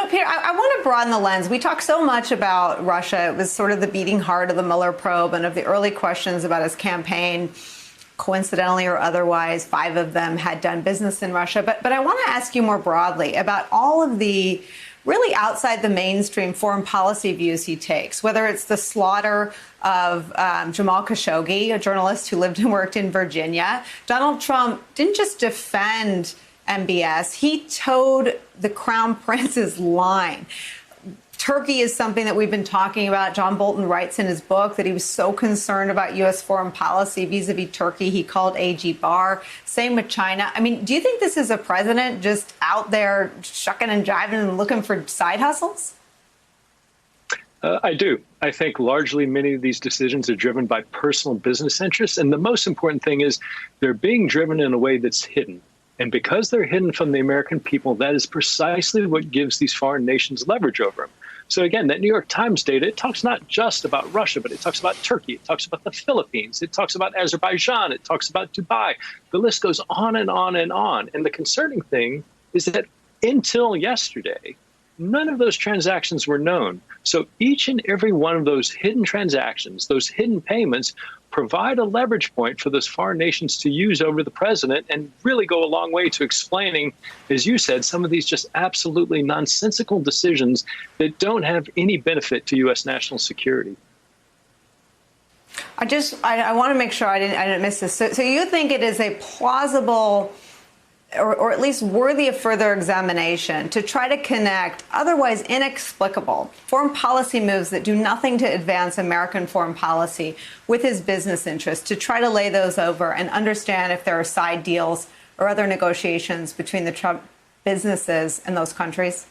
Peter, I want to broaden the lens. We talk so much about Russia. It was sort of the beating heart of the Mueller probe and of the early questions about his campaign. Coincidentally or otherwise, 5 of them had done business in Russia. But I want to ask you more broadly about all of the really outside the mainstream foreign policy views he takes, whether it's the slaughter of Jamal Khashoggi, a journalist who lived and worked in Virginia. Donald Trump didn't just defend MBS, he towed the Crown Prince's line. Turkey is something that we've been talking about. John Bolton writes in his book that he was so concerned about U.S. foreign policy vis-a-vis Turkey, he called AG Barr. Same with China. I mean, do you think this is a president just out there shucking and jiving and looking for side hustles? I do. I think largely many of these decisions are driven by personal business interests. And the most important thing is they're being driven in a way that's hidden. And because they're hidden from the American people, that is precisely what gives these foreign nations leverage over them. So again, that New York Times data, it talks not just about Russia, but it talks about Turkey. It talks about the Philippines. It talks about Azerbaijan. It talks about Dubai. The list goes on and on and on. And the concerning thing is that until yesterday, none of those transactions were known. So each and every one of those hidden transactions, those hidden payments, provide a leverage point for those foreign nations to use over the president and really go a long way to explaining, as you said, some of these just absolutely nonsensical decisions that don't have any benefit to U.S. national security. I want to make sure I didn't miss this. So you think it is a plausible or at least worthy of further examination to try to connect otherwise inexplicable foreign policy moves that do nothing to advance American foreign policy with his business interests, to try to lay those over and understand if there are side deals or other negotiations between the Trump businesses and those countries?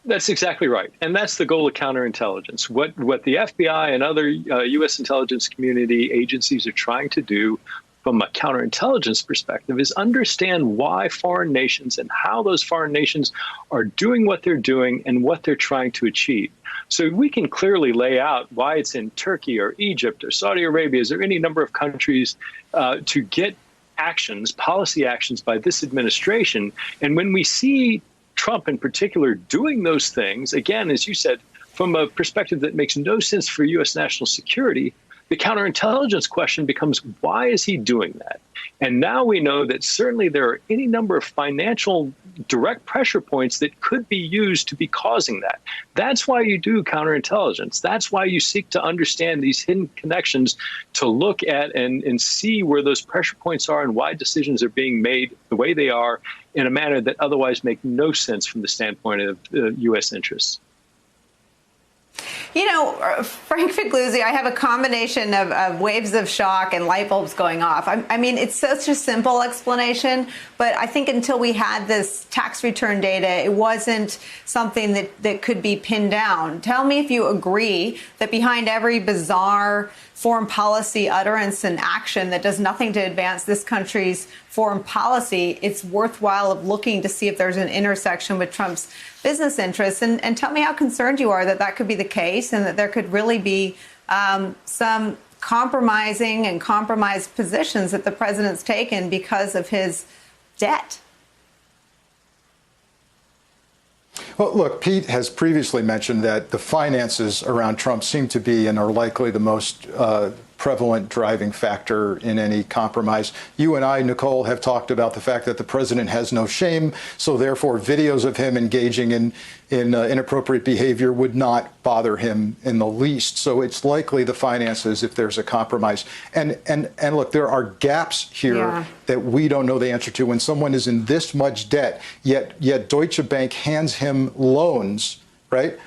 That's exactly right. And that's the goal of counterintelligence. What the FBI and other U.S. intelligence community agencies are trying to do from a counterintelligence perspective is understand why foreign nations and how those foreign nations are doing what they're doing and what they're trying to achieve. So we can clearly lay out why it's in Turkey or Egypt or Saudi Arabia or any number of countries to get actions, policy actions by this administration. And when we see Trump in particular doing those things, again, as you said, from a perspective that makes no sense for U.S. national security, the counterintelligence question becomes, why is he doing that? And now we know that certainly there are any number of financial direct pressure points that could be used to be causing that. That's why you do counterintelligence. That's why you seek to understand these hidden connections, to look at and see where those pressure points are and why decisions are being made the way they are in a manner that otherwise make no sense from the standpoint of U.S. interests. You know, Frank Figliuzzi, I have a combination of waves of shock and light bulbs going off. I mean, it's such a simple explanation, but I think until we had this tax return data, it wasn't something that could be pinned down. Tell me if you agree that behind every bizarre foreign policy utterance and action that does nothing to advance this country's foreign policy, it's worthwhile of looking to see if there's an intersection with Trump's business interests. And tell me how concerned you are that that could be the case and that there could really be some compromising and compromised positions that the president's taken because of his debt. Well, look, Pete has previously mentioned that the finances around Trump seem to be and are likely the most prevalent driving factor in any compromise. You and I, Nicole, have talked about the fact that the president has no shame, so therefore videos of him engaging in inappropriate behavior would not bother him in the least. So it's likely the finances if there's a compromise. And look, there are gaps here that we don't know the answer to. When someone is in this much debt, yet Deutsche Bank hands him loans, right?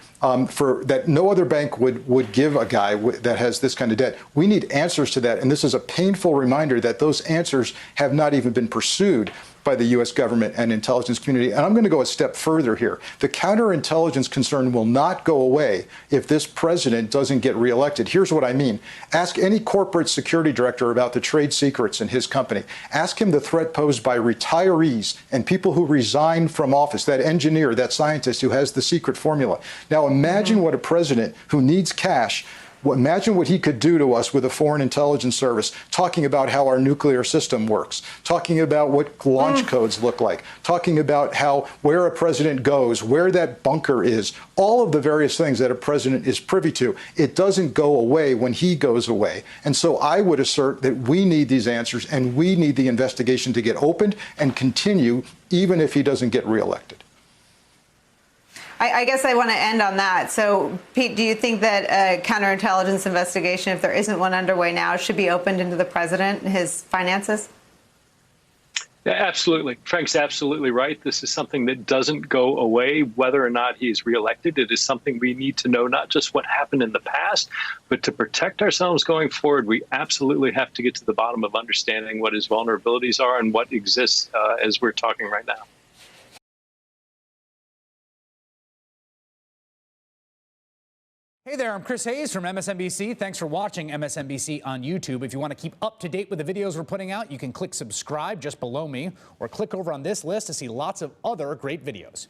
For that no other bank would give a guy that has this kind of debt. We need answers to that. And this is a painful reminder that those answers have not even been pursued by the U.S. government and intelligence community. And I'm going to go a step further here. The counterintelligence concern will not go away if this president doesn't get reelected. Here's what I mean. Ask any corporate security director about the trade secrets in his company. Ask him the threat posed by retirees and people who resign from office, that engineer, that scientist who has the secret formula. Now imagine what a president who needs cash Imagine what he could do to us with a foreign intelligence service, talking about how our nuclear system works, talking about what launch codes look like, talking about where a president goes, where that bunker is, all of the various things that a president is privy to. It doesn't go away when he goes away. And so I would assert that we need these answers, and we need the investigation to get opened and continue, even if he doesn't get reelected. I guess I want to end on that. So, Pete, do you think that a counterintelligence investigation, if there isn't one underway now, should be opened into the president and his finances? Yeah, absolutely. Frank's absolutely right. This is something that doesn't go away whether or not he's reelected. It is something we need to know, not just what happened in the past, but to protect ourselves going forward, we absolutely have to get to the bottom of understanding what his vulnerabilities are and what exists as we're talking right now. Hey there, I'm Chris Hayes from MSNBC. Thanks for watching MSNBC on YouTube. If you want to keep up to date with the videos we're putting out, you can click subscribe just below me or click over on this list to see lots of other great videos.